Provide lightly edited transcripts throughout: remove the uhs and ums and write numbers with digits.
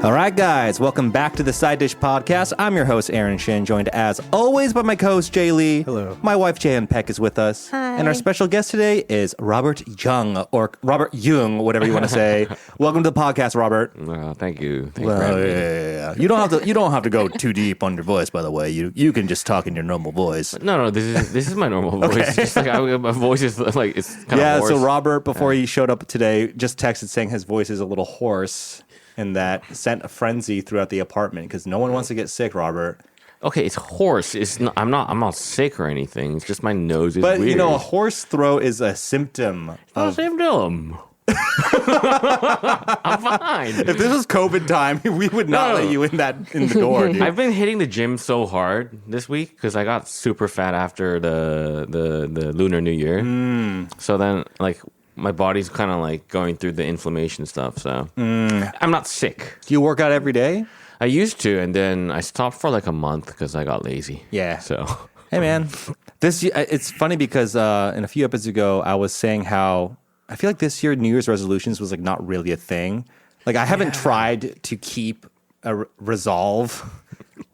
All right, guys, welcome back to the Side Dish Podcast. I'm your host, Aaron Shin, joined as always by my co-host, Jay Lee. Hello. My wife, Jayan Peck, is with us. Hi. And our special guest today is Robert Jung, or Robert Jung, whatever you want to say. Welcome to the podcast, Robert. Thank you. Yeah. You don't have to go too deep on your voice, by the way. You can just talk in your normal voice. No, this is my normal voice. Okay. Just like my voice is like it's kind of hoarse. So Robert, before he showed up today, just texted saying his voice is a little hoarse, and that sent a frenzy throughout the apartment because no one wants to get sick, Robert. Okay, it's hoarse. It's not, I'm not sick or anything. It's just my nose is But weird. a hoarse throat is a symptom. I'm symptom. I'm fine. If this was COVID time, we would not let you in the door, dude. I've been hitting the gym so hard this week because I got super fat after the Lunar New Year. So then, like, my body's kind of like going through the inflammation stuff. So I'm not sick. Do you work out every day? I used to, and then I stopped for like a month because I got lazy. Yeah. So Hey, man. It's funny because in a few episodes ago, I was saying how I feel like this year New Year's resolutions was like not really a thing. Like I haven't tried to keep a resolve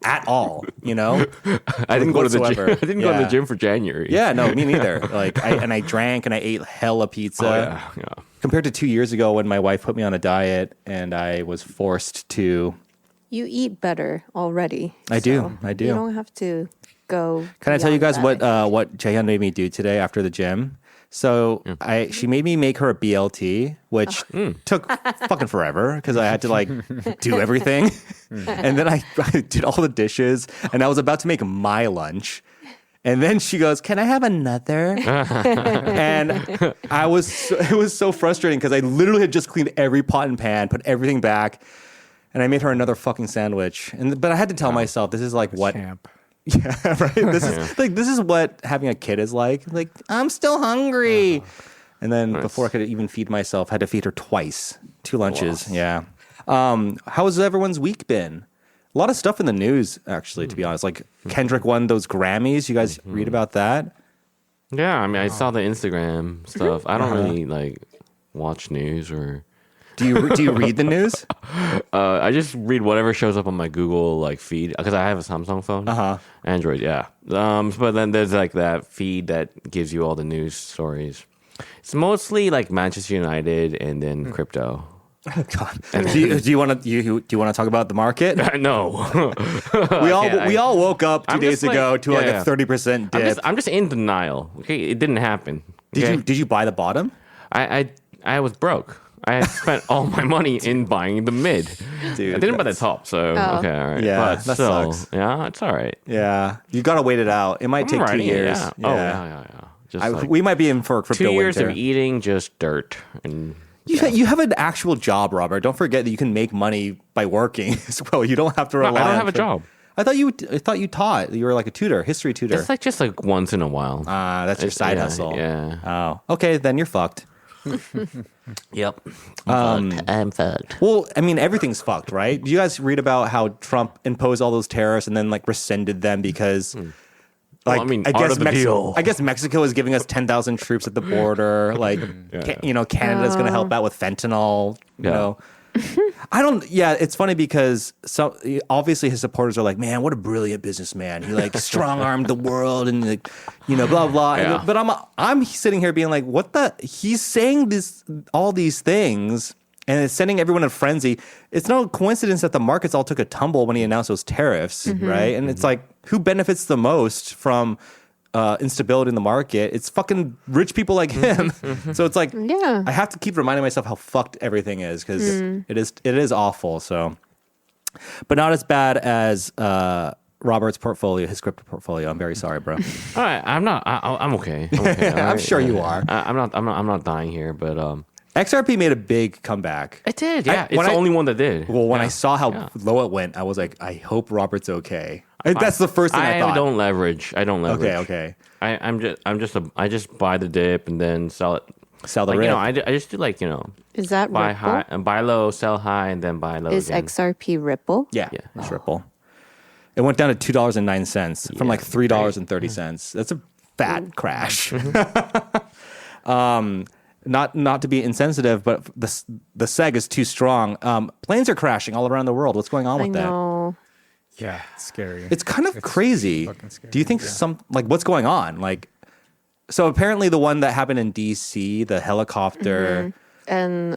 at all, I didn't go to the gym. whatsoever. I didn't go to the gym for January. Yeah, no, me neither. Like I drank and I ate hella pizza. Yeah. Compared to 2 years ago when my wife put me on a diet and I was forced to. You eat better already. I do. You don't have to go. Can I tell you guys beyond that. what Jayan made me do today after the gym? So she made me make her a BLT, which took fucking forever because I had to like do everything. And then I did all the dishes and I was about to make my lunch. And then she goes, "Can I have another?" And it was so frustrating because I literally had just cleaned every pot and pan, put everything back, and I made her another fucking sandwich. But I had to tell myself, this is like what. Champ. Yeah, right. This is what having a kid is like. Like, I'm still hungry. And then before I could even feed myself, I had to feed her twice. 2 lunches. Wow. Yeah. How has everyone's week been? A lot of stuff in the news, actually, to be honest. Like Kendrick won those Grammys. You guys read about that? Yeah, I mean, I saw the Instagram stuff. I don't really like watch news or. Do you read the news? I just read whatever shows up on my Google like feed because I have a Samsung phone. Android, yeah. But then there's like that feed that gives you all the news stories. It's mostly like Manchester United and then crypto. Oh, God. Do you want to talk about the market? No. We all woke up 2 days ago to like yeah. a 30% dip. I'm just in denial. Okay, it didn't happen. Did you buy the bottom? I was broke. I had spent all my money in buying the mid. Dude, I didn't buy the top, so okay, all right. Yeah, but that still, sucks. yeah, it's all right. Yeah, you got to wait it out. It might I'm take 2 writing it, years. yeah. Oh yeah. Just like We might be in for a crypto 2 years winter. of eating just dirt and. You have an actual job, Robert. Don't forget that you can make money by working as well. You don't have to rely. I don't on have a job. I thought you taught. You were like a tutor, history tutor. It's like just like once in a while. That's your side hustle. Yeah. Oh, okay. Then you're fucked. Yep. I'm fucked. Well, I mean, everything's fucked, right? Do you guys read about how Trump imposed all those tariffs and then like rescinded them because, like, Well, I mean, I part guess of the deal. I guess Mexico is giving us 10,000 troops at the border. Like, Canada's going to help out with fentanyl. You know, I don't. Yeah, it's funny because obviously his supporters are like, man, what a brilliant businessman. He like strong armed the world and like, blah blah. Yeah. But I'm sitting here being like, what the? He's saying all these things. And it's sending everyone in a frenzy. It's no coincidence that the markets all took a tumble when he announced those tariffs, right? And it's like, who benefits the most from instability in the market? It's fucking rich people like him. So it's like, Yeah. I have to keep reminding myself how fucked everything is because it is awful. So, but not as bad as Robert's portfolio, his crypto portfolio. I'm very sorry, bro. All right, I'm not. I'm okay. I'm okay. all I'm right? sure you are. I'm not dying here, but XRP made a big comeback. it did. Yeah, it's when the I- only one that did. Well, when Yeah. I saw how low it went, I was like, I hope Robert's okay. That's the first thing I thought. I don't leverage. Okay. I just buy the dip and then sell it. Sell the Like, rip. I just do like Is that buy Ripple? high and buy low, sell high, and then buy low Is again. XRP Ripple? Yeah, Yeah. it's Ripple. It went down to $2.09 from like $3.30. That's a fat crash. not to be insensitive, but the seg is too strong. Planes are crashing all around the world. What's going on I with that? know. Yeah, it's scary. It's kind of crazy. fucking scary, Do you think what's going on? Like, so apparently the one that happened in DC, the helicopter, And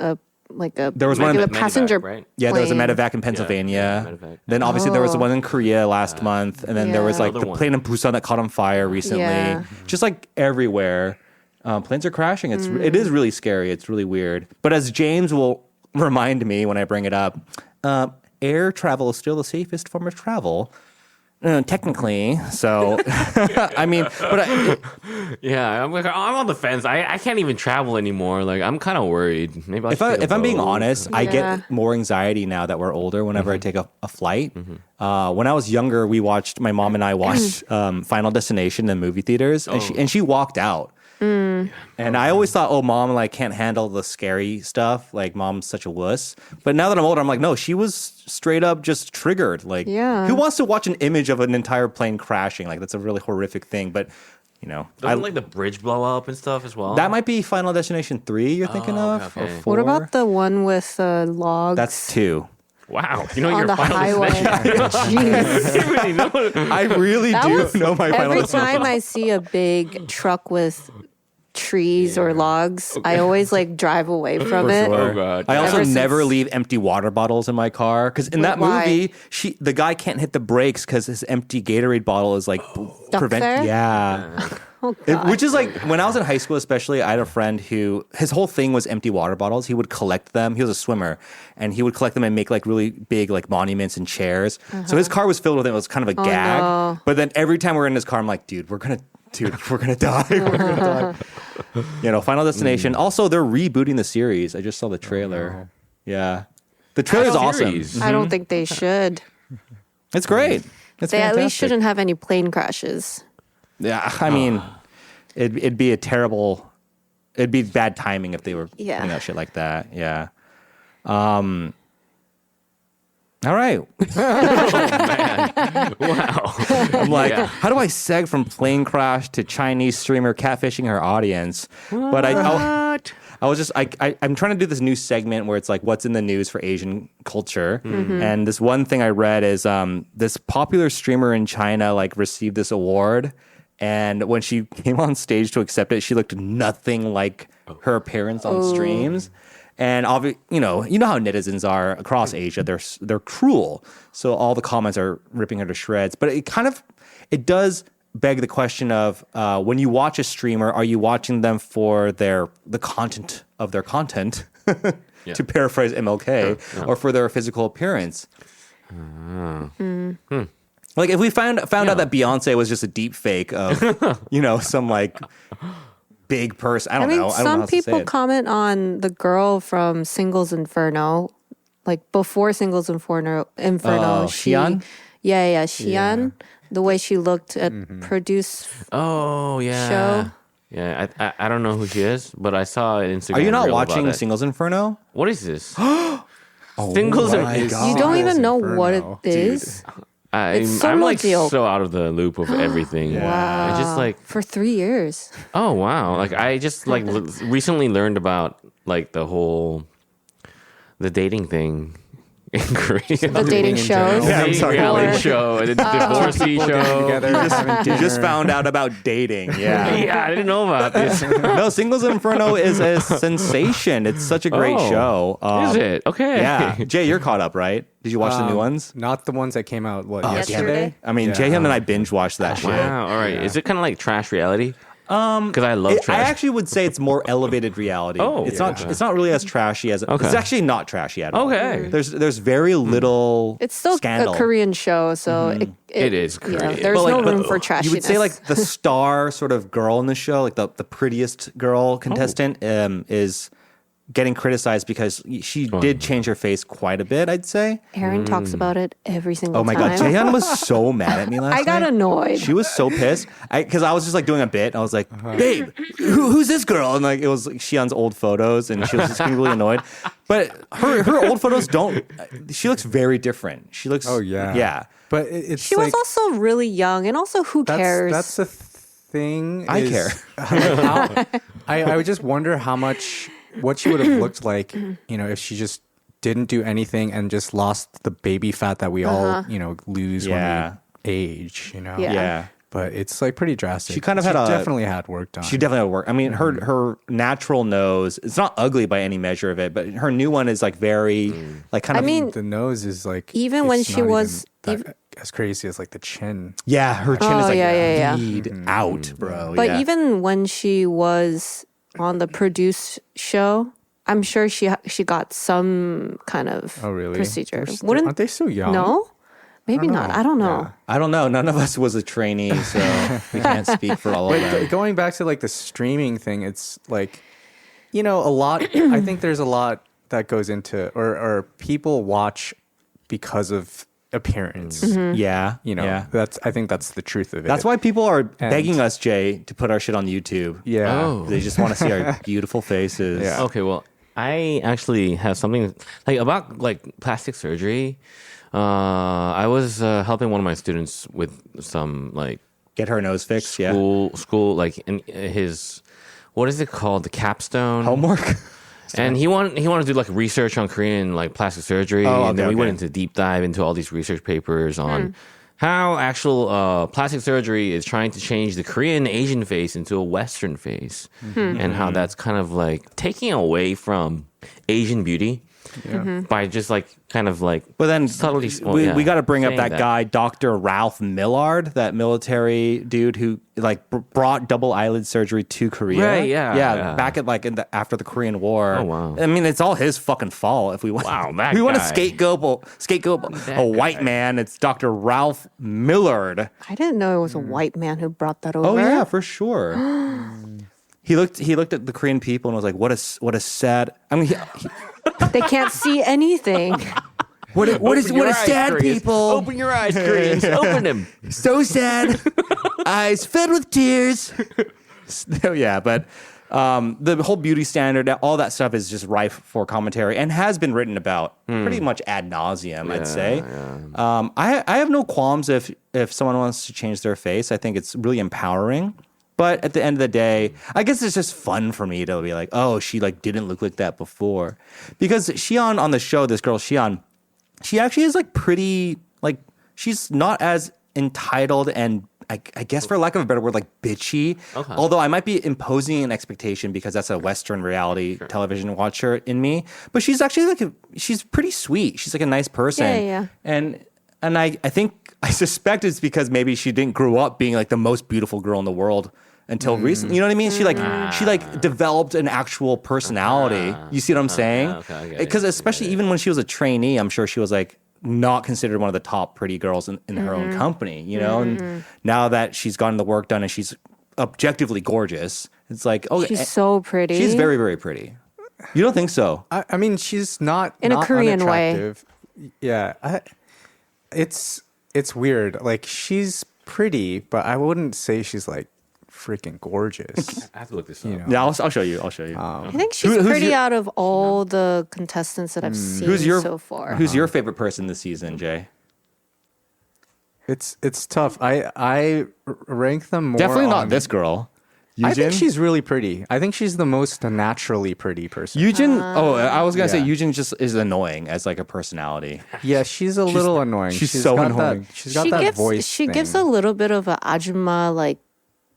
there was one in regular Medevac, passenger right? yeah, there was a plane. medevac in Pennsylvania. Medevac. Then obviously there was the one in Korea last month, and then there was Yeah. like Another the one. plane in Busan that caught on fire recently. Yeah. Just like everywhere, planes are crashing. It is really scary. It's really weird. But as James will remind me when I bring it up, air travel is still the safest form of travel. Technically, so I mean, but Yeah, I'm on the fence. I can't even travel anymore. Like I'm kind of worried. Maybe if I'm being honest, I Yeah. get more anxiety now that we're older whenever I take a flight. When I was younger, my mom and I watched Final Destination in movie theaters, and she walked out. And I always thought, oh, mom like can't handle the scary stuff. Like mom's such a wuss. But now that I'm older, I'm like, no, she was straight up just triggered. Like, Yeah. who wants to watch an image of an entire plane crashing? Like that's a really horrific thing. But Doesn't like the bridge blow up and stuff as well? that might be Final Destination 3 you're thinking of, okay. or 4. What about the one with logs? That's 2. Wow, you know on your the final highway. destination. Jeez. You really know it. I really That do was- know my Final Every Destination. time I see a big truck with trees or logs, I always like drive away from it. Oh god. I also Ever since- never leave empty water bottles in my car because in that Why? movie, the guy can't hit the brakes because his empty Gatorade bottle is like Stuck there? Yeah. Oh, God. Which is like when I was in high school, especially, I had a friend who his whole thing was empty water bottles. He would collect them. He was a swimmer, and he would collect them and make like really big like monuments and chairs. So his car was filled with it. It was kind of a gag. no. But then every time we're in his car, I'm like, dude, we're gonna die. We're gonna die. Final Destination. Also, they're rebooting the series. I just saw the trailer. Yeah, the trailer's awesome. Series. I don't think they should. It's great. It's They at least fantastic. shouldn't have any plane crashes. Yeah, I mean, it'd be it'd be bad timing if they were Yeah. putting out shit like that. Yeah. All right. Wow. I'm like, Yeah. how do I seg from plane crash to Chinese streamer catfishing her audience? But I was just I'm trying to do this new segment where it's like what's in the news for Asian culture. And this one thing I read is this popular streamer in China like received this award, and when she came on stage to accept it, she looked nothing like her appearance on streams. And you know how netizens are across Asia. They're cruel. So all the comments are ripping her to shreds. But it does beg the question of when you watch a streamer, are you watching them for the content of their content, to paraphrase MLK, or for their physical appearance? Like if we found out that Beyonce was just a deep fake of some like big person. I don't know. I don't know some how to say people it. comment on the girl from Singles Inferno, like before Singles Inferno. Xian? Yeah, Xian. The way she looked at produce. Oh yeah. Show. Yeah, I don't know who she is, but I saw an Instagram. Are you not reel about watching it. Singles Inferno? What is this? Singles my Inferno. God. You don't even know Inferno. what it is. It's I'm solo like deal. so out of the loop of everything. Wow. I just like, For 3 years. oh wow, like I just like recently learned about like the dating thing in Korea. The dating in shows. general. Yeah, I'm dating sorry. reality show, and the divorcee show. Together, having You just dinner. found out about dating. Yeah. Yeah, I didn't know about this. No, Singles Inferno is a sensation. It's such a great Oh. show. Is it? Okay. Yeah. Jay, you're caught up, right? Did you watch the new ones? Not the ones that came out Yesterday? I mean, Yeah. Jaehyun and I binge watched that shit. Wow. All right. Is it kind of like trash reality? Because I love I trash. actually would say it's more elevated reality. Oh, it's yeah. not. It's not really as trashy as. Okay. It's actually not trashy at all. Okay. There's very little. It's still scandal. a Korean show, so It is Korean. there's But, no like, room for trashiness. You would say like the star sort of girl in the show, like the prettiest girl contestant, is getting criticized because she did change her face quite a bit. I'd say. Aaron talks about it every single Oh my time. god, Jaehyun was so mad at me last night. I got annoyed. She was so pissed because I was just like doing a bit. And I was like, "Babe, who's this girl?" And like it was like Xian's old photos, and she was just getting really annoyed. But her old photos don't. She looks very different. She looks. Oh yeah, yeah. But it's She like, was also really young, and also who cares? That's the thing. I is, care. like, I would just wonder what she would have looked like, if she just didn't do anything and just lost the baby fat that we all, lose when we age, Yeah. But it's like pretty drastic. She kind of definitely had work done. She definitely had work. I mean, her natural nose, it's not ugly by any measure of it, but her new one is like very, like kind of. I mean, the nose is like even when it's she not was even as crazy as like the chin. yeah, her chin is like yeah. laid out, bro. But yeah. even when she was on the produced show, I'm sure she got some kind of Oh really? procedure. Aren't they so young? No? Maybe not. I don't know. Yeah. I don't know. None of us was a trainee, so we can't speak for all of them. Going back to like the streaming thing, it's like, a lot. I think there's a lot that goes into, or people watch because of appearance. Yeah, yeah. I think that's the truth of it. That's why people are begging us, Jay, to put our shit on YouTube. Yeah. Oh. They just want to see our beautiful faces. Yeah. Okay, well, I actually have something like about like plastic surgery. I was helping one of my students with some like Get her nose fixed. school like in his what is it called, the capstone Homework. and he wanted to do like research on Korean like plastic surgery, and then we went into deep dive into all these research papers on how actual plastic surgery is trying to change the Korean Asian face into a Western face, and how that's kind of like taking away from Asian beauty. By just like kind of like, But then subtly, we got to bring up saying that guy, Dr. Ralph Millard, that military dude who like brought double eyelid surgery to Korea. Right, yeah. Back at like after the Korean War. Oh, wow. I mean, it's all his fucking fault if we want. Wow, that we want to guy. scapegoat a white man. It's Dr. Ralph Millard. I didn't know it was a white man who brought that over. Oh yeah, for sure. He looked at the Korean people and was like, "What a sad." I mean, They can't see anything. what a sad Koreans. people. Open your eyes, Koreans. Open them. So sad. Eyes filled with tears. Yeah, but the whole beauty standard, all that stuff is just rife for commentary and has been written about pretty much ad nauseum, I'd say. Yeah. I have no qualms if someone wants to change their face. I think it's really empowering. But at the end of the day, I guess it's just fun for me to be like, oh, she like didn't look like that before. Because Xion on the show, this girl Xion, she actually is like pretty, like she's not as entitled and I guess for lack of a better word, like bitchy. Okay. Although I might be imposing an expectation because that's a Western reality television watcher in me. But she's actually she's pretty sweet. She's like a nice person. Yeah. And I suspect it's because maybe she didn't grow up being like the most beautiful girl in the world until recently. You know what I mean? She developed an actual personality. You see what I'm saying? Because especially even when she was a trainee, I'm sure she was like not considered one of the top pretty girls in her own company, you know? And now that she's gotten the work done and she's objectively gorgeous, it's like, oh, She's so pretty. She's very, very pretty. You don't think so? I mean, she's not in a Korean unattractive. Way. Yeah. It's weird. Like she's pretty, but I wouldn't say she's like freaking gorgeous. I have to look this up. Yeah, I'll show you. I think she's pretty out of all the contestants that I've seen so far. Who's your favorite person this season, Jay? It's tough. I rank them more. Definitely not this girl. Yujin? I think she's really pretty. I think she's the most naturally pretty person. Yujin, I was going to say Yujin just is annoying as like a personality. Yeah, she's a little annoying. She's so annoying. She's got that voice She thing. gives a little bit of a ajumma, like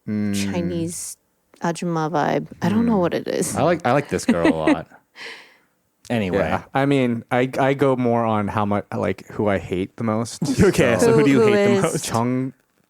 Chinese ajumma vibe. I don't know what it is. I like this girl a lot. Anyway. Yeah. I mean, I go more on how much, like, who I hate the most. Okay, so who do you hate the most?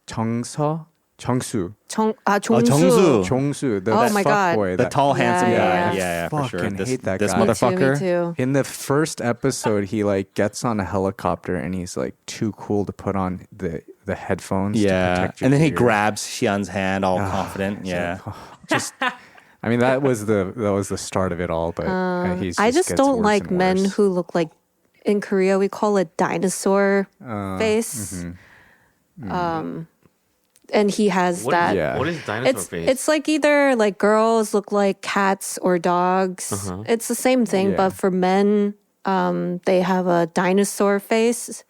Jongsu. Jongsu. Jongsu, the my God. fuckboy. The tall, handsome guy. Yeah. Yeah, for sure. Fucking hate that this guy. motherfucker. Me too. In the first episode, he like gets on a helicopter and he's like too cool to put on the headphones. To Yeah, protect your and then he ear. grabs Xian's hand, all confident. Yeah, Just, I mean, that was the start of it all. But I just don't like men who look like, in Korea we call it dinosaur face. And he has that. Yeah. What is dinosaur face? It's like either like girls look like cats or dogs. It's the same thing, Yeah. but for men, they have a dinosaur face.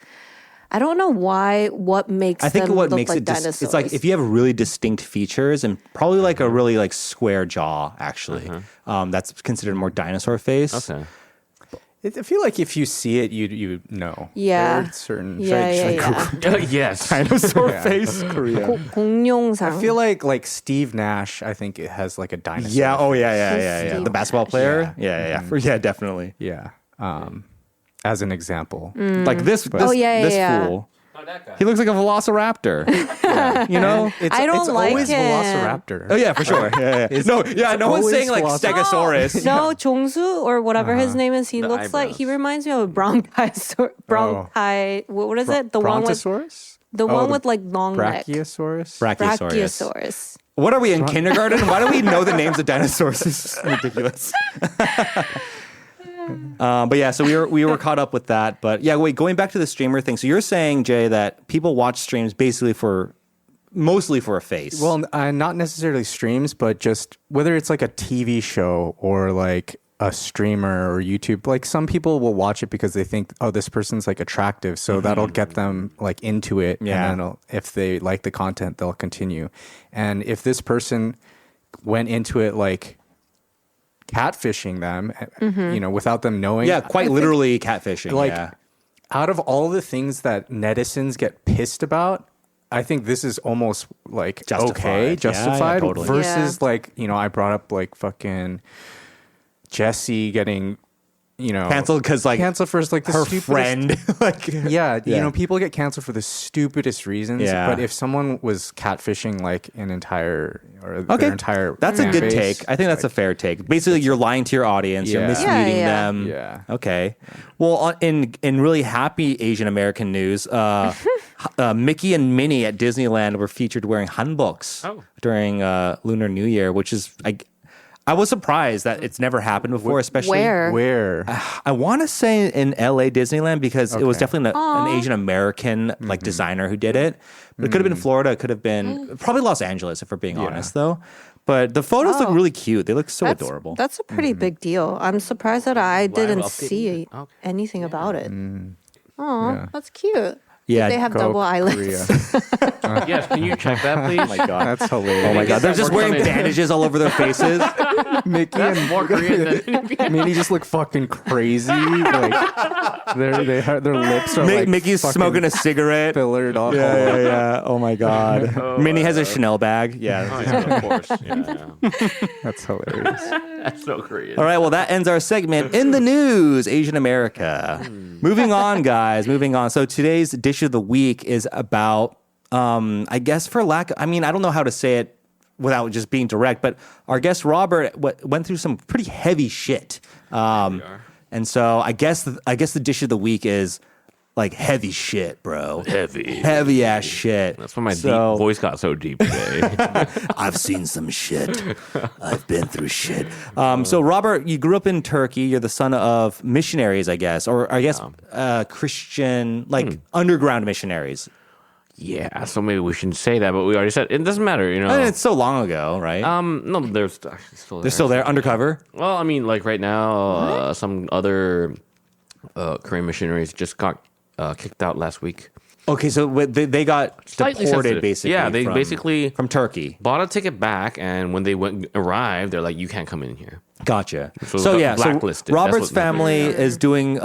I don't know why. What makes I think them what look makes like it dinosaurs? it's like if you have really distinct features and probably like a really like square jaw actually. That's considered a more dinosaur face. Okay. I feel like if you see it, you know. Yeah. There are certain. yeah. Yes. Dinosaur face Korea. 공룡상. I feel like Steve Nash. I think it has like a dinosaur. Yeah, oh face. yeah. Steve The basketball Nash. player? Yeah. Yeah, definitely. Yeah. As an example. Like this Oh, yeah, this yeah. fool. He looks like a velociraptor. You know? I don't it's like always him. Velociraptor. Oh yeah, for sure. No one's always saying like Velociraptor. Stegosaurus. No, Jongsu or whatever his name is. He The looks like he eyebrows. reminds me of a bronchi. What is it? The one with Brontosaurus? the one with like long neck. Brachiosaurus? Brachiosaurus. What are we in kindergarten? Why do we know the names of dinosaurs? This is ridiculous. But yeah, so we were caught up with that. But yeah, wait, going back to the streamer thing. So you're saying, Jay, that people watch streams basically mostly for a face. Well, not necessarily streams, but just whether it's like a TV show or like a streamer or YouTube. Like some people will watch it because they think, oh, this person's like attractive, so that'll get them like into it. Yeah. And then if they like the content, they'll continue. And if this person went into it like catfishing them, without them knowing. yeah, quite literally catfishing. like yeah. out of all the things that netizens get pissed about, I think this is almost like okay, Justified. Yeah, justified totally. versus Yeah. like, I brought up like fucking Jesse getting, Canceled because like canceled for like the her stupidest friend. like Yeah, Yeah. people get canceled for the stupidest reasons. Yeah. But if someone was catfishing like an entire or Okay, their entire that's a fan good base, take. I think that's a fair take. Basically, you're lying to your audience. You're Yeah. misleading Yeah. them. Yeah. Okay. Well, in really happy Asian American news, Mickey and Minnie at Disneyland were featured wearing hanboks during Lunar New Year, which is I was surprised that it's never happened before, especially Where? I want to say in LA Disneyland because it was Okay. definitely an Asian American like designer who did it. But it could have been Florida, it could have been probably Los Angeles if we're being honest though. But the photos look really cute. They look so adorable. That's a pretty big deal. I'm surprised that I didn't update. see Okay. anything about it. Oh, that's cute. Yeah, They have Go double eyelids. Korea. Yes, can you check that, please? Oh my god. That's hilarious. Oh my god. They're just Works on wearing it. bandages all over their faces. Mickey That's and more Korean than Minnie just look fucking crazy. Like their lips are like Mickey's fucking smoking a cigarette. fillered off. Yeah. Oh my god. Minnie has a Chanel bag. Yeah. Oh, yeah, of course. Yeah. That's hilarious. That's so Korean. All right, well, that ends our segment in the news, Asian America. Moving on, guys, moving on. So today's dish of the week is about, I guess I don't know how to say it without just being direct, but our guest Robert went through some pretty heavy shit. And so I guess the dish of the week is like heavy shit, bro. Heavy ass shit. That's why my deep voice got so deep today. I've seen some shit. I've been through shit. So, Robert, you grew up in Turkey. You're the son of missionaries, I guess, or I guess Christian, like underground missionaries. Yeah, so maybe we shouldn't say that, but we already said it doesn't matter, I mean, it's so long ago, right? No, they're actually still there. They're still there, undercover. Well, I mean, like right now, some other Korean missionaries just got kicked out last week. Okay, so they got Slightly deported, sensitive. basically. Yeah, they basically from Turkey. bought a ticket back, and when they arrived, they're like, "You can't come in here." Gotcha. So So got yeah, so blacklisted. Robert's That's what- family is doing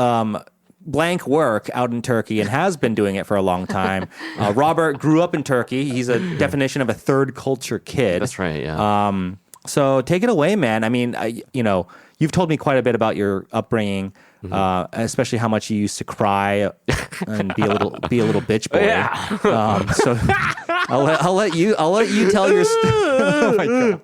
blank work out in Turkey and has been doing it for a long time. Robert grew up in Turkey. He's a definition of a third culture kid. That's right. Yeah. So take it away, man. I mean, you've told me quite a bit about your upbringing, especially how much you used to cry and be a little bitch boy. Yeah. So I'll let you tell your. Oh my God.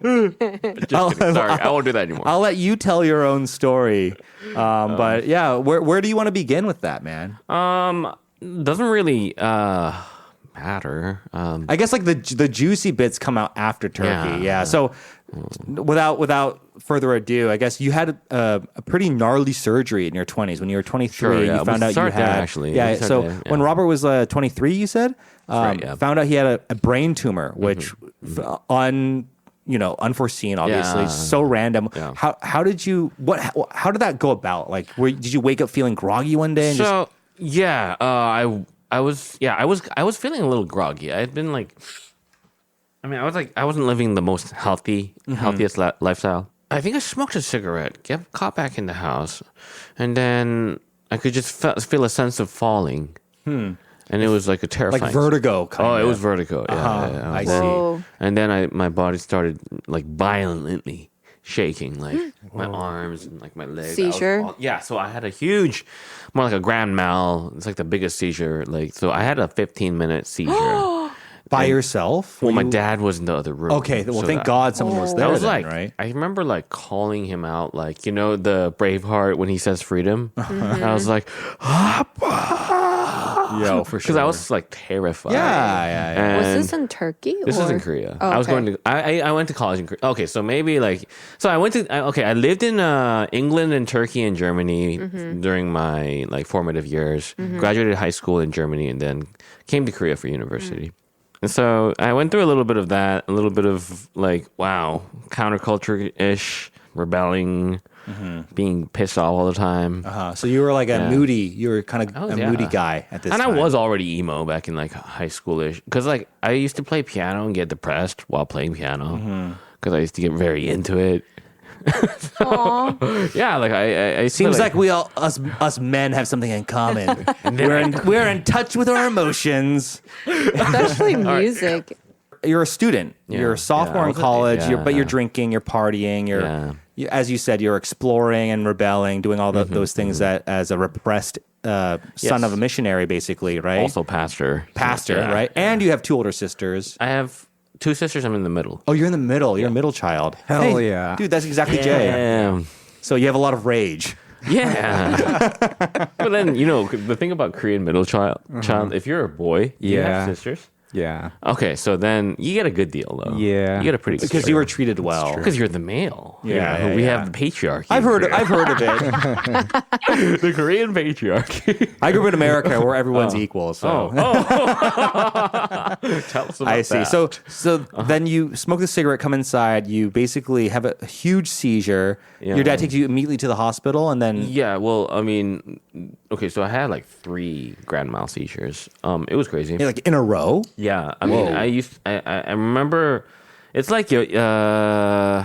Just kidding. Sorry, I won't do that anymore. I'll let you tell your own story. But yeah, where do you want to begin with that, man? Doesn't really matter. I guess like the juicy bits come out after Turkey. Yeah. So without further ado, I guess you had a pretty gnarly surgery in your 20s. When you were 23, Sure, yeah. you found We out you start there, had actually. Yeah. We start So there, yeah. when Robert was 23, you said right, yeah. found out he had a brain tumor, which unforeseen, obviously, Yeah. so random. Yeah. How did you how did that go about? Like, did you wake up feeling groggy one day and just So yeah, I was feeling a little groggy. I had been like, I wasn't living the most healthiest lifestyle. I think I smoked a cigarette, got back in the house, and then I could just feel a sense of falling. And it was like a terrifying... Like vertigo kind of. Oh, it was vertigo. Yeah. I Whoa. see. And then my body started like violently shaking, like my arms and like my legs. Seizure? So I had a huge, more like a grand mal. It's like the biggest seizure. Like, so I had a 15-minute seizure. By yourself? Well, my dad was in the other room. Okay, well, so thank God someone was there. I was then, like, right? I remember like calling him out, like, you know, the Braveheart when he says freedom. I was like, Yo, for sure. because I was like terrified. Yeah. Was And this in Turkey? this is or- in Korea. Oh, I was okay. going to. I went to college in Korea. Okay, so maybe like I went to. I lived in England and Turkey and Germany during my like formative years. Graduated high school in Germany and then came to Korea for university. And so I went through a little bit of that, a little bit of like counterculture ish, rebelling, being pissed off all the time. So you were like a moody, you were kind of a yeah. moody guy at this And time. I was already emo back in like high schoolish because like I used to play piano and get depressed while playing piano because I used to get very into it. Yeah, like I Seems like we all us men have something in common. we're in touch with our emotions. Especially music. You're a student. You're a sophomore I in was college. yeah. But you're drinking. You're partying. As you said, you're exploring and rebelling, doing all those things that as a repressed son of a missionary, basically, right? also pastor, Pastor, right? And you have two older sisters. I have two sisters. I'm in the middle. Oh, you're in the middle. You're a middle child. Hell Hey, yeah. dude. That's exactly Jay. Damn. So you have a lot of rage. Yeah. But then, you know, the thing about Korean middle child, if you're a boy, you have Yeah. sisters. Yeah. Okay, so then you get a good deal, though. Yeah. You get a pretty good Because you were treated well. Because you're the male. Yeah, we yeah. have the patriarchy. I've heard here. of it. the Korean patriarchy. I grew up in America where everyone's equal. So Tell us about I see. that. So then you smoke the cigarette, come inside. You basically have a huge seizure. Yeah. Your dad takes you immediately to the hospital, and then Yeah, well, I mean, okay, so I had like 3 grand mal seizures. It was crazy. you're like in a row. Yeah, I mean, I remember, it's like I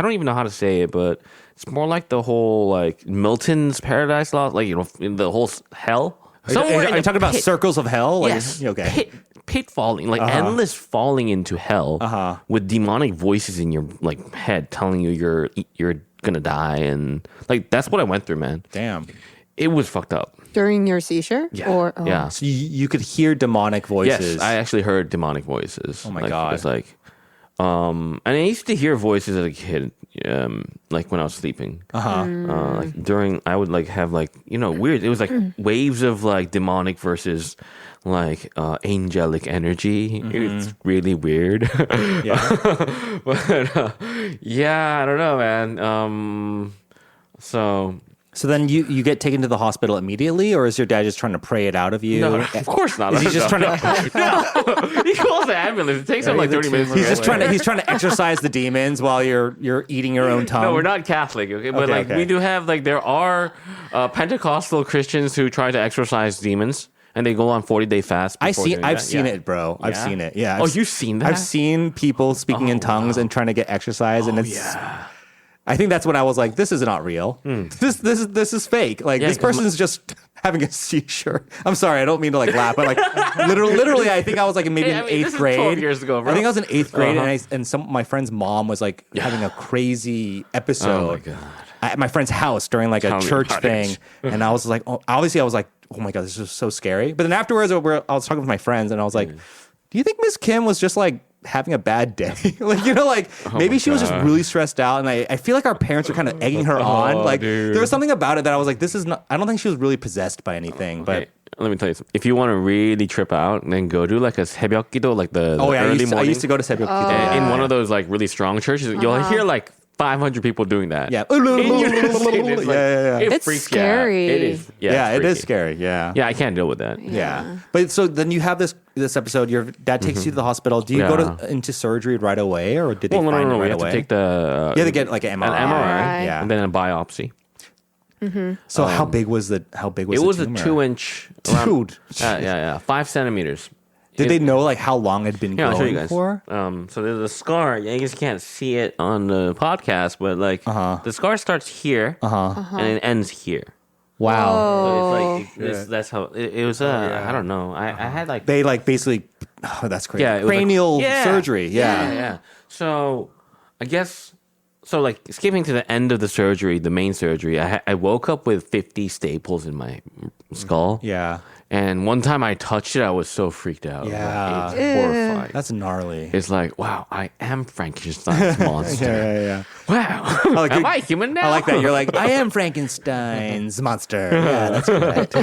don't even know how to say it, but it's more like the whole like Milton's Paradise Lost, like, you know, in the whole hell. Are you in a talking about pit. circles of hell? Like, Yes. Okay. Pit falling, like endless falling into hell with demonic voices in your like head telling you you're gonna die, and like that's what I went through, man. Damn. It was fucked up. During your seizure? Yeah. Or, Yeah. So you could hear demonic voices. Yes, I actually heard demonic voices. Oh my God. It's like, and I used to hear voices as a kid, like when I was sleeping. Like I would like have like, you know, weird. It was like waves of like demonic versus like angelic energy. It's really weird. Yeah. But yeah, I don't know, man. So then you get taken to the hospital immediately, or is your dad just trying to pray it out of you? No, of course not. Is he just trying to? He calls the ambulance. It takes him like 30 minutes. He's just trying to exorcise the demons while you're eating your own tongue. No, we're not Catholic, okay? But Okay, like okay. we do have like there are Pentecostal Christians who try to exorcise demons, and they go on 40-day fast. I've before doing that. seen Yeah. it, bro. I've Yeah? seen it. Yeah. Oh, I've- you've seen that? I've seen people speaking in tongues and trying to get exercise, and it's. Yeah. I think that's when I was like, "This is not real. This is fake. Like Yeah, this 'cause person's just having a seizure." I'm sorry, I don't mean to like laugh, but like literally, I think I was like maybe Hey, I in mean, eighth this is grade. 12 years ago, bro. I think I was in eighth grade, and some my friend's mom was like having a crazy episode. Oh my God. At my friend's house during like Tell a me church about thing, it. and I was like, oh my God, this is so scary. But then afterwards, I was talking with my friends, and I was like, do you think Miss Kim was just like having a bad day? Like, you know, like maybe she was just God. really stressed out, and I feel like our parents were kind of egging her on. Like dude. there was something about it that I was like, this is not. I don't think she was really possessed by anything, but. Hey, let me tell you something. If you want to really trip out, then go do like a 새벽 기도, like the Oh yeah, early I morning. used to go to 새벽 기도. in one of those like really strong churches. You'll hear like 500 people doing that. Yeah. In unison. It's like- Yeah. It It's freaks you out. scary. It is. Yeah, Yeah, it's it is freaky. scary. Yeah. Yeah, I can't deal with that. Yeah. But so then you have this episode. Your dad takes you to the hospital. Do you go into surgery right away, or did they Well, find no. it right We have away? to take the. You have to get like an MRI. MRI. Yeah. and then a biopsy. So how big was the It tumor? was a 2-inch. Dude. 5 centimeters. Did they know like how long it had been Yeah, I'll show you growing guys. for? So there's a scar. You guys can't see it on the podcast, but like the scar starts here and it ends here. Wow. So it's like that's how it was. I don't know. I had like They like basically. Oh, that's crazy. Yeah, it was like- cranial Yeah. surgery. Yeah. yeah. So I guess like skipping to the end of the surgery, the main surgery. I woke up with 50 staples in my skull. Yeah. And one time I touched it, I was so freaked out. Yeah. It's horrifying. That's gnarly. It's like, wow, I am Frankenstein's monster. Yeah. Wow. like Am it. I human now? I like that. You're like, I am Frankenstein's monster. Yeah, that's correct.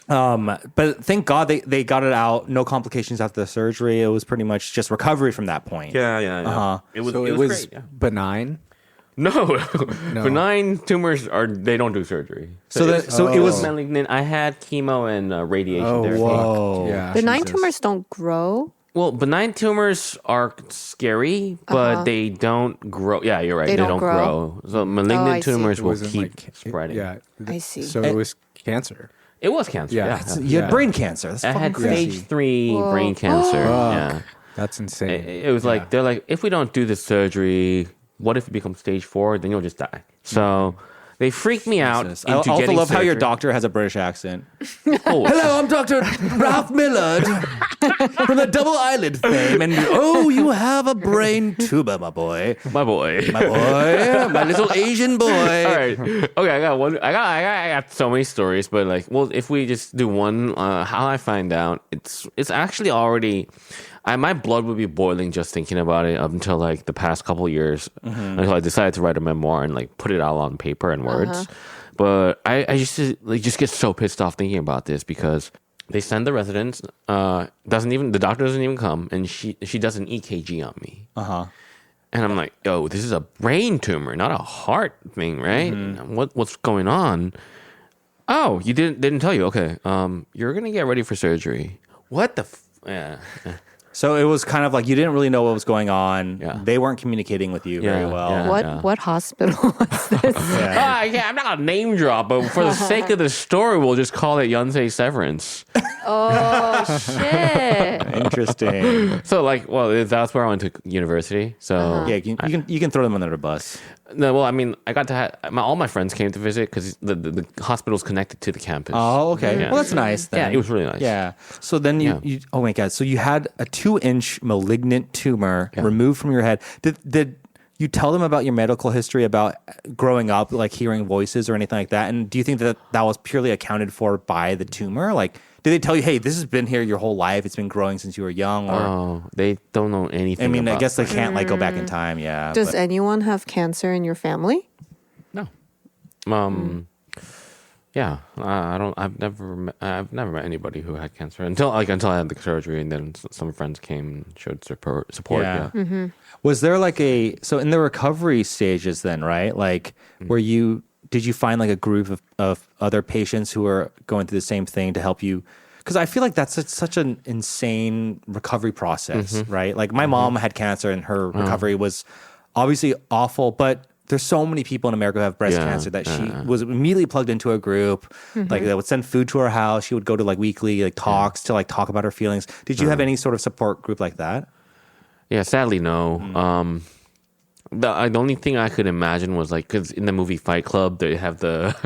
But thank God they got it out. No complications after the surgery. It was pretty much just recovery from that point. Yeah. It was great. Yeah. benign. No. Benign tumors they don't do surgery. So it was malignant. I had chemo and radiation therapy. whoa. Yeah. Benign Jesus. tumors don't grow. Well, benign tumors are scary, but they don't grow. Yeah, you're right. They don't grow. So I malignant see. tumors It will wasn't keep like spreading. Yeah. I see. So it was cancer. It was cancer. Yeah. Yeah. You had brain cancer. That's I fucking had crazy. stage 3 brain cancer. Yeah. That's insane. It was like they're like, if we don't do the surgery, what if it becomes stage 4? Then you'll just die. So they freaked me out. Jesus. Into I also getting love how your surgery. doctor has a British accent. Oh, Hello, I'm Dr. Ralph Millard from the Double Eyelid fame. And you have a brain tumor, my boy. my boy. My boy, my little Asian boy. All right. Okay, I got one. I got so many stories, but like, well, if we just do one, how I find out, it's actually already. My blood would be boiling just thinking about it up until like the past couple of years, until I decided to write a memoir and like put it out on paper and words. But I just get so pissed off thinking about this because they send the residents, the doctor doesn't even come, and she does an EKG on me. And I'm like, yo, this is a brain tumor, not a heart thing, right? What's going on? Oh, you didn't tell you. Okay, you're gonna get ready for surgery. What the? Yeah. So it was kind of like you didn't really know what was going on. Yeah. They weren't communicating with you very Yeah, well. yeah. What hospital was this? I'm not a name drop, but for the sake of the story, we'll just call it Yonsei Severance. Oh shit! Interesting. So, like, well, that's where I went to university. So, Yeah, you can throw them under the bus. no, well, I mean, I got to all my friends came to visit because the hospital's connected to the campus. Oh, okay. Yeah. Well, that's nice. Then. Yeah, it was really nice. Yeah. So then you oh my God. So you had a 2-inch malignant tumor removed from your head. Did you tell them about your medical history, about growing up, like hearing voices or anything like that? And do you think that was purely accounted for by the tumor? Like, did they tell you, hey, this has been here your whole life. It's been growing since you were young? Or Oh, they don't know anything. I mean, I about guess they can't like go back in time. Yeah. Does but- anyone have cancer in your family? No. Yeah, I've never met anybody who had cancer until I had the surgery, and then some friends came and showed support. Yeah. Yeah. Was there like so in the recovery stages then, right? Like did you find like a group of other patients who are going through the same thing to help you? Because I feel like that's such an insane recovery process, right? Like my mom had cancer and her recovery was obviously awful, but there's so many people in America who have breast cancer that she was immediately plugged into a group. Like they would send food to her house. She would go to like weekly like talks to like talk about her feelings. Did you have any sort of support group like that? Yeah, sadly, no. The only thing I could imagine was like, because in the movie Fight Club, they have the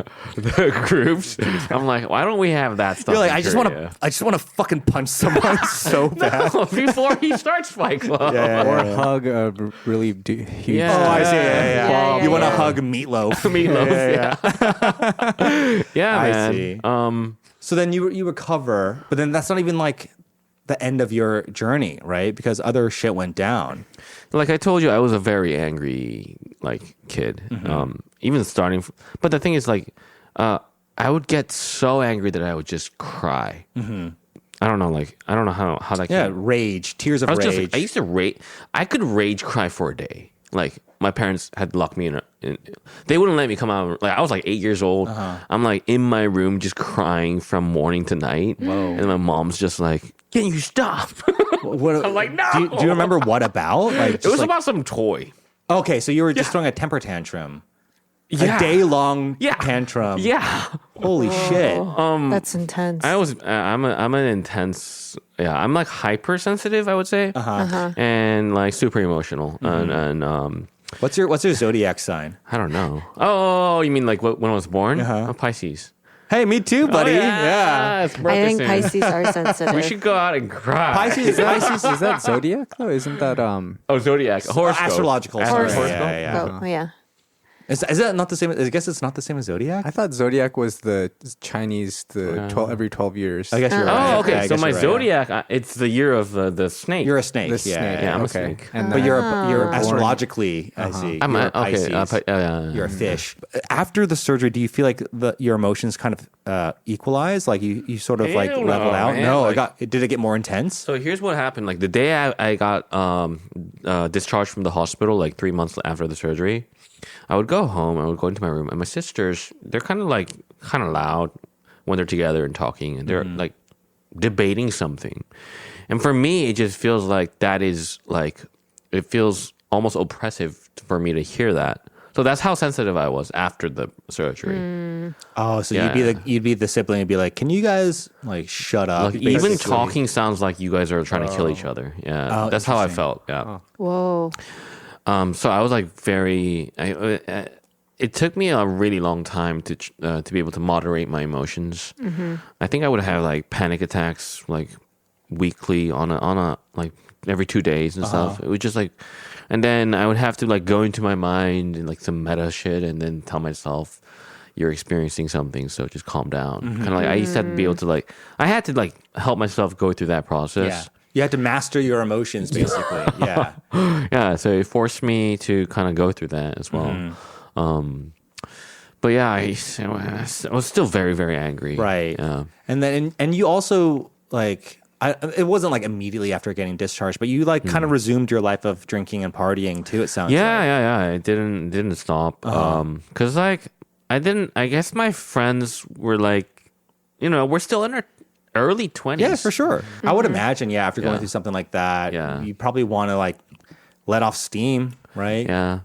groups. I'm like, why don't we have that stuff? You're like, in I just Korea? want to fucking punch someone so bad. Before he starts Fight Club. Or hug a really huge. Yeah. Oh, I see. Yeah, yeah, You want to yeah. hug Meatloaf. Meatloaf. Yeah, I man. see. So then you recover, but then that's not even like the end of your journey, right? Because other shit went down. Like I told you, I was a very angry like kid. Even starting, but the thing is, like, I would get so angry that I would just cry. I don't know how that. Yeah, came. rage, tears of I was rage. just, I used to rage. I could rage cry for a day. Like my parents had locked me in. They wouldn't let me come out. Like I was like 8 years old. I'm like in my room just crying from morning to night. Whoa. And my mom's just like, "Can you stop?" What, I'm like, no. Do you remember what about? Like, It was like, about some toy. okay, so you were just throwing a temper tantrum. A day-long Yeah. tantrum. Yeah. Holy shit. That's intense. I'm an intense. Yeah, I'm like hypersensitive, I would say, and like super emotional. And What's your zodiac sign? I don't know. Oh, you mean like when I was born? Pisces. Hey, me too, buddy. Yeah. It's I birthday think soon. Pisces are sensitive. We should go out and cry. Pisces Is that zodiac though? Isn't that Oh, zodiac. Horoscope. astrological. Astro- Sorry. horoscope? Yeah. Oh, yeah. Is that not the same? I guess it's not the same as zodiac. I thought zodiac was the Chinese, every 12 years. I guess you're right. Oh, okay. Yeah, I So guess my you're right. zodiac, it's the year of the snake. You're a snake. The snake. Yeah, I'm a okay. snake. And But then- you're born- astrologically, I see. I'm you're a, okay. Pisces. You're a fish. After the surgery, do you feel like your emotions kind of equalize? Like you sort of like Hell level no, out? man. No, Like- did it get more intense? So here's what happened. Like the day I got discharged from the hospital, like 3 months after the surgery, I would go home. I would go into my room, and my sisters, they're kind of loud when they're together and talking, and they're like debating something. And for me, it just feels like that is like it feels almost oppressive for me to hear that. So that's how sensitive I was after the surgery. Oh, so Yeah. you'd be the sibling and be like, "Can you guys like shut up?" Like, even basically. talking sounds like you guys are trying to kill each other. Yeah, Oh, that's how I interesting. felt. Yeah. Whoa. So I was like it took me a really long time to be able to moderate my emotions. I think I would have like panic attacks like weekly on a like every 2 days and stuff. It was just like, and then I would have to like go into my mind and like some meta shit and then tell myself you're experiencing something, so just calm down. Kind of like I used to have to be able to like I had to like help myself go through that process. Yeah, you had to master your emotions, basically. Yeah. Yeah, so it forced me to kind of go through that as well. But yeah, I was still very, very angry. Right. Yeah. And then and you also like it wasn't like immediately after getting discharged, but you like kind of resumed your life of drinking and partying too. It sounds Yeah, like. It didn't stop. Cause like I guess my friends were like, we're still in our early 20s. Yeah, for sure. I would imagine. Yeah, after going Yeah. through something like that, Yeah. you probably want to like let off steam, right? Yeah.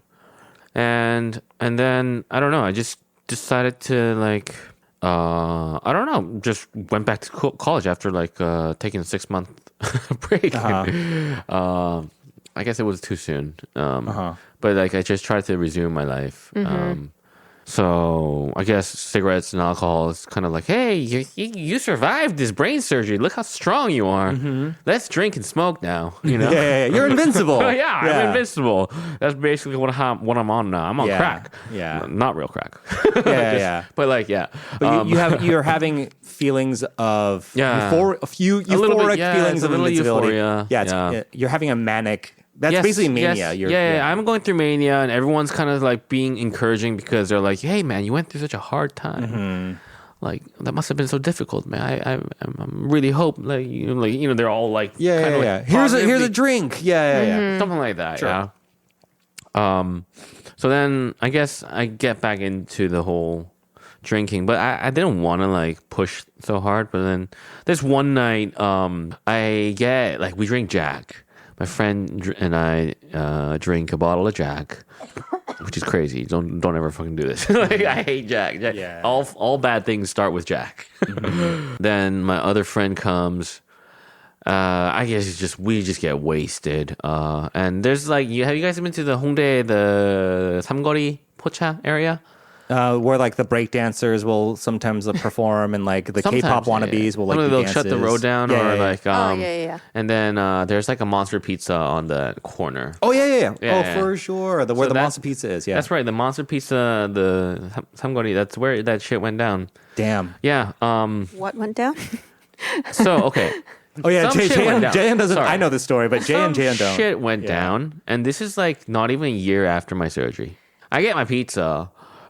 And then I don't know, I just decided to like I don't know, just went back to college after like taking a 6-month break. I guess it was too soon. But like I just tried to resume my life. So I guess cigarettes and alcohol is kind of like, hey, you survived this brain surgery. Look how strong you are. Let's drink and smoke now. Yeah, you're invincible. Oh, yeah, I'm invincible. That's basically what I'm on now. I'm on Yeah, crack. yeah. Not real crack. Yeah. But like, yeah. But you're having feelings of Yeah. euphoric yeah, feelings it's a of little invincibility. euphoria. Yeah, Yeah. you're having a manic. That's basically mania. Yeah, I'm going through mania, and everyone's kind of like being encouraging because they're like, "Hey, man, you went through such a hard time. Like that must have been so difficult, man. I'm really hope like they're all like, kinda, like, Here's a positively- drink. Yeah. something like that. Sure. Yeah. So then I guess I get back into the whole drinking, but I didn't want to like push so hard. But then this one night, we drink Jack. My friend and I drink a bottle of Jack, which is crazy. Don't ever fucking do this. Like I hate Jack. Yeah. All bad things start with Jack. Then my other friend comes. I guess we just get wasted. And there's like, have you guys been to the Hongdae, the Samgori Pocha area? Where like the break dancers will sometimes perform and like the K-pop wannabes will like do they'll dances. shut the road down like yeah. And then there's like a Monster Pizza on the corner. Oh yeah. Yeah. Oh, for sure. Where the that- Monster Pizza is. Yeah. That's right, the Monster Pizza, the Samgori, that's where that shit went down. Damn. Yeah. What went down? So okay. Oh yeah. Some shit went down. Jayan doesn't. Sorry. I know this story, but Jay and Jayan don't. Shit went Yeah. down, and this is like not even a year after my surgery. I get my pizza,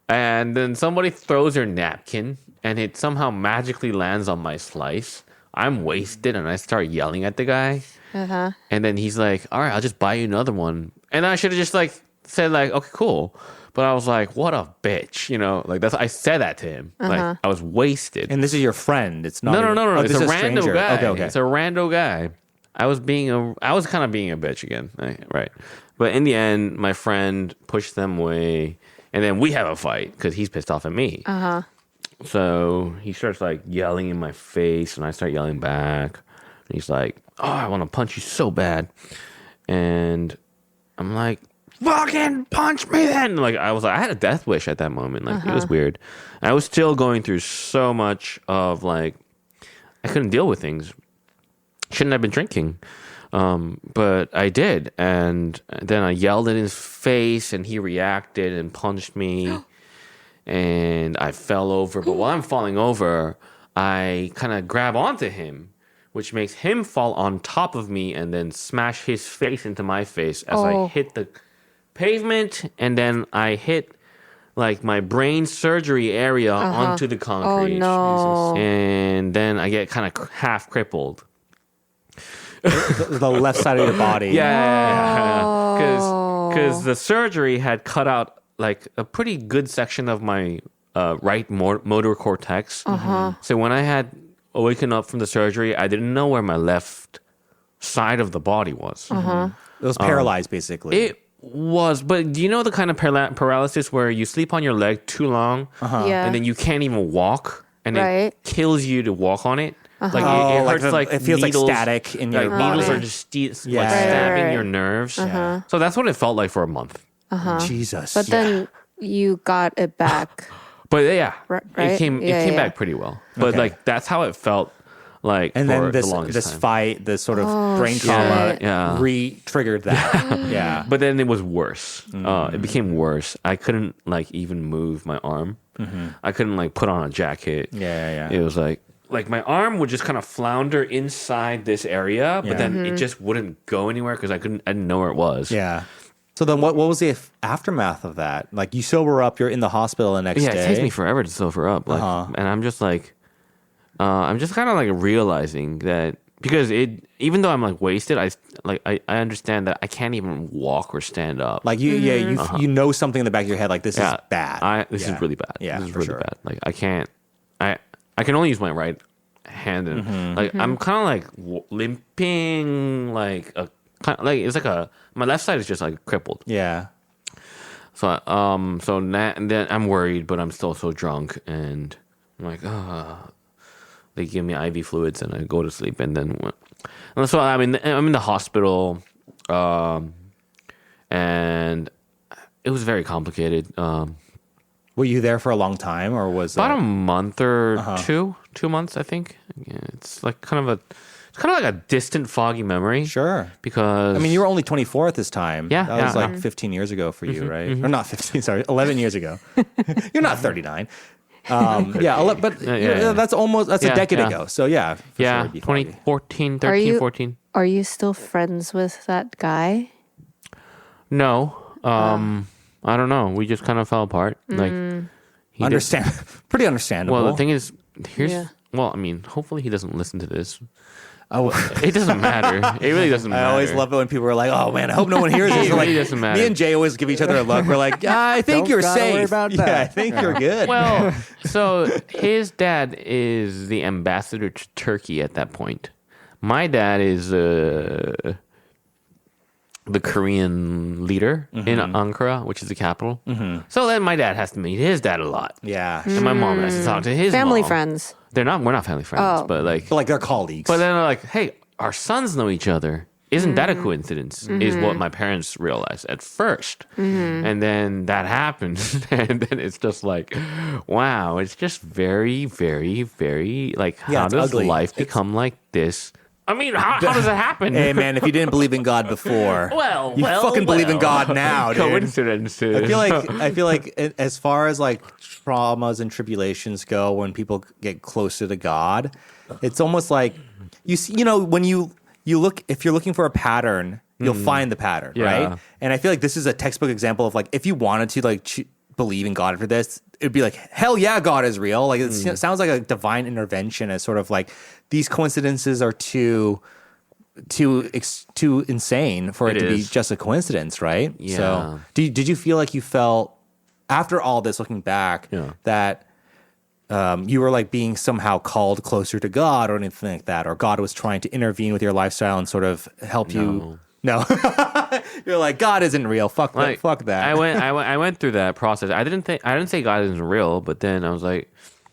and then somebody throws their napkin, and it somehow magically lands on my slice. I'm wasted, and I start yelling at the guy. And then he's like, "All right, I'll just buy you another one." And I should have just like said like, "Okay, cool." But I was like, "What a bitch," Like I said that to him. Like I was wasted. And this is your friend. It's not. No. Oh, It's this a is random stranger. guy. Okay. It's a rando guy. I was kind of being a bitch again. Right. But in the end, my friend pushed them away. And then we have a fight because he's pissed off at me. So he starts like yelling in my face, and I start yelling back. And he's like, "Oh, I want to punch you so bad," and I'm like, "Fucking punch me then!" Like I had a death wish at that moment. Like it was weird. I was still going through so much of like I couldn't deal with things. Shouldn't have been drinking, but I did, and then I yelled in his face, and he reacted and punched me. And I fell over. But while I'm falling over, I kind of grab onto him, which makes him fall on top of me and then smash his face into my face as I hit the pavement. And then I hit like my brain surgery area onto the concrete. Oh, no. And then I get kind of half crippled. The left side of your body. Yeah. Because the surgery had cut out like a pretty good section of my right motor cortex. So when I had awakened up from the surgery, I didn't know where my left side of the body was. It was paralyzed, basically. It was, but do you know the kind of paralysis where you sleep on your leg too long and then you can't even walk and it kills you to walk on it? Like it hurts like it feels needles, like static in your body. Needles are just like stabbing your nerves. So that's what it felt like for a month. Jesus. But then you got it back. But yeah, right? it came back pretty well. But like that's how it felt like. And for then this the longest this time. fight, this sort of brain trauma, Yeah. re-triggered that. Yeah. But then it was worse. It became worse. I couldn't like even move my arm. I couldn't like put on a jacket. Yeah. It was like my arm would just kind of flounder inside this area, but then it just wouldn't go anywhere because I didn't know where it was. Yeah. So then what was the aftermath of that? Like you sober up, you're in the hospital the next day. Yeah, it takes me forever to sober up. Like, and I'm just like, I'm just kind of like realizing that because even though I'm like wasted, I understand that I can't even walk or stand up. Like you know something in the back of your head, like this is bad. This is really bad. Yeah, this is for really sure. bad. Like I can't. I can only use my right hand, and like I'm kind of like limping, like a kind of, like it's like my left side is just like crippled. Yeah. So and then I'm worried, but I'm still so drunk, and I'm like, they give me IV fluids, and I go to sleep, and then so I'm in the hospital, and it was very complicated. Were you there for a long time, or was About a month or 2 months, I think. Yeah, it's like kind of like a distant, foggy memory. Sure. Because I mean, you were only 24 at this time. Yeah, That was yeah. like 15 years ago for you, right? Or not 15, sorry, 11 years ago. You're not 39. That's a decade ago. So yeah. For yeah, sure it'd be foggy. 2014, 13, 14. Are you still friends with that guy? No. I don't know. We just kind of fell apart. Like Pretty understandable. Well, the thing is, Yeah. well, I mean, hopefully he doesn't listen to this. Oh, It doesn't matter. It really doesn't matter. I always love it when people are like, "Oh man, I hope no one hears this." It We're really like, doesn't matter. Me and Jay always give each other a look. We're like, "I think Don't you're gotta safe." worry about that. Yeah, I think you're good. Well, so his dad is the ambassador to Turkey at that point. My dad is the Korean leader in Ankara, which is the capital. So then my dad has to meet his dad a lot. Yeah, And my mom has to talk to his Family mom. friends. We're not family friends, but like, but like they're colleagues. but then they're like, hey, our sons know each other. Isn't that a coincidence? Is what my parents realized at first. And then that happened. And then it's just like, wow, it's just very, very, very like, how it's does ugly. life become like this? I mean, how does it happen? Hey man, if you didn't believe in God before, you fucking believe in God now, dude. Coincidences. I feel like as far as like traumas and tribulations go, when people get closer to God, it's almost like you see, when you look, if you're looking for a pattern, you'll find the pattern, right? And I feel like this is a textbook example of like if you wanted to like believe in God for this, it'd be like, hell yeah, God is real. Like it sounds like a divine intervention, as sort of like these coincidences are too insane for it to be just a coincidence, right? Yeah. So did you feel like you felt after all this, looking back, that you were like being somehow called closer to God or anything like that, or God was trying to intervene with your lifestyle and sort of help you No. You're like, God isn't real. Fuck that. Like, Fuck that. I went through that process. I didn't say God isn't real, but then I was like,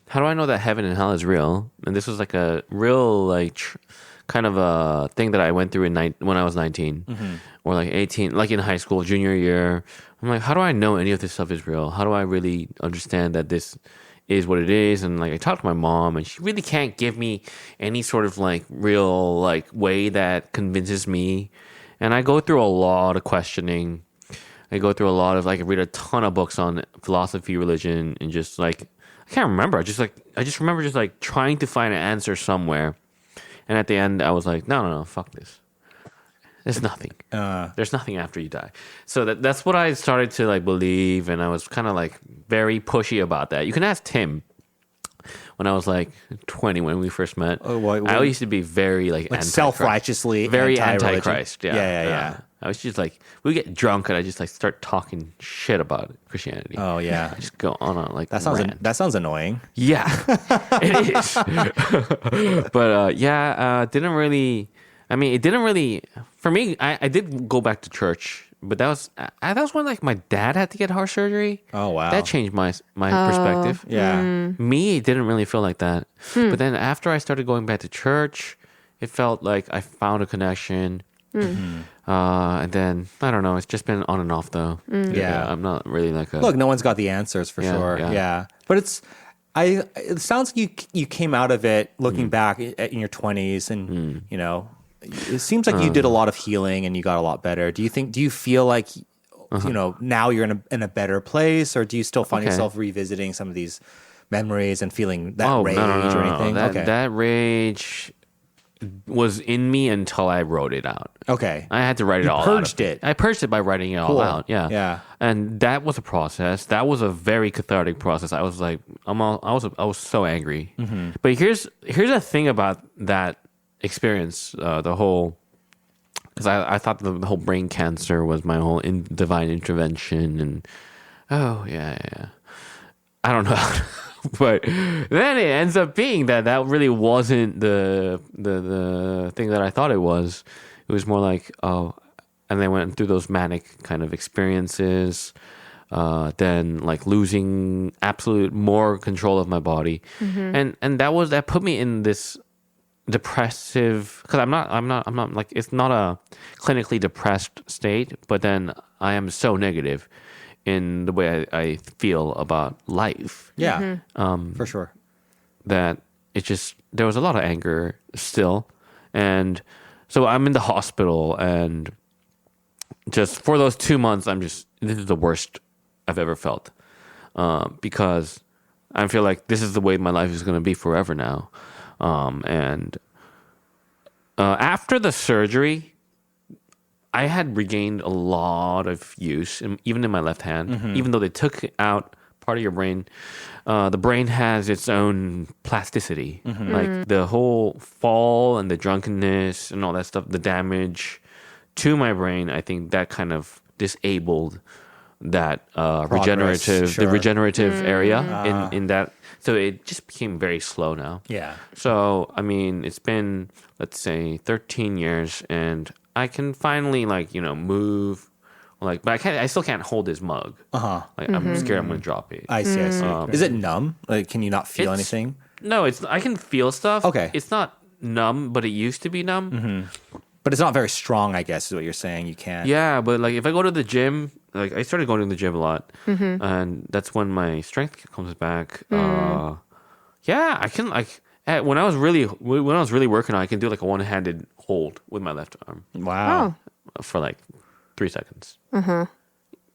how do I know that heaven and hell is real? And this was like a real like kind of a thing that I went through when I was 19 or like 18, like in high school, junior year. I'm like, how do I know any of this stuff is real? How do I really understand that this is what it is? And like I talked to my mom, and she really can't give me any sort of like real like way that convinces me. And I go through a lot of questioning. I go through a lot of like I read a ton of books on philosophy, religion, and just like I can't remember. I just remember just like trying to find an answer somewhere. And at the end, I was like, no, fuck this. There's nothing. There's nothing after you die. So that's what I started to like believe, and I was kind of like very pushy about that. You can ask Tim. When I was like 20, when we first met, I used to be very like self-righteously, very anti-religion. anti-Christ. Yeah. I was just like, we get drunk and I just like start talking shit about Christianity. Oh yeah, I just go on like that sounds annoying. Yeah, it is. But didn't really. I mean, it didn't really. For me, I did go back to church, but that was when like my dad had to get heart surgery. Oh wow, that changed my perspective. Yeah, me, it didn't really feel like that. But then after I started going back to church, it felt like I found a connection. And then I don't know. It's just been on and off though. Yeah, I'm not really like a look. No one's got the answers for sure. Yeah, but it sounds like you came out of it looking back in your 20s, and you know, it seems like you did a lot of healing and you got a lot better. Do you feel like you know now you're in a better place, or do you still find yourself revisiting some of these memories and feeling that rage or anything? That rage was in me until I wrote it out. Okay. I had to write it all out. Purged it. I purged it by writing it all out. Yeah. Yeah. And that was a process. That was a very cathartic process. I was like, I was so angry. But here's the thing about that experience. The whole, because I thought the whole brain cancer was my whole divine intervention, and I don't know. But then it ends up being that really wasn't the thing that I thought it was. It was more like, and then went through those manic kind of experiences, then like losing absolute more control of my body, and that put me in this depressive, because I'm not like, it's not a clinically depressed state, but then I am so negative in the way I feel about life. Yeah, for sure. That it just, there was a lot of anger still. And so I'm in the hospital, and just for those 2 months, this is the worst I've ever felt. Because I feel like this is the way my life is going to be forever now. And after the surgery, I had regained a lot of use, even in my left hand. Even though they took out part of your brain, the brain has its own plasticity. Like the whole fall and the drunkenness and all that stuff, the damage to my brain, I think that kind of disabled that regenerative area in that. So it just became very slow now. Yeah. So, I mean, it's been, let's say, 13 years, and I can finally, like, you know, move, like, but I still can't hold this mug. Like, I'm scared I'm gonna drop it. I see. Is it numb? Like, can you not feel anything? No, I can feel stuff. Okay. It's not numb, but it used to be numb. But it's not very strong, I guess, is what you're saying. You can't. Yeah, but like if I go to the gym, like I started going to the gym a lot, and that's when my strength comes back. Yeah, I can like. When I was really working on, I can do like a one-handed hold with my left arm. Wow. For like 3 seconds. Uh-huh.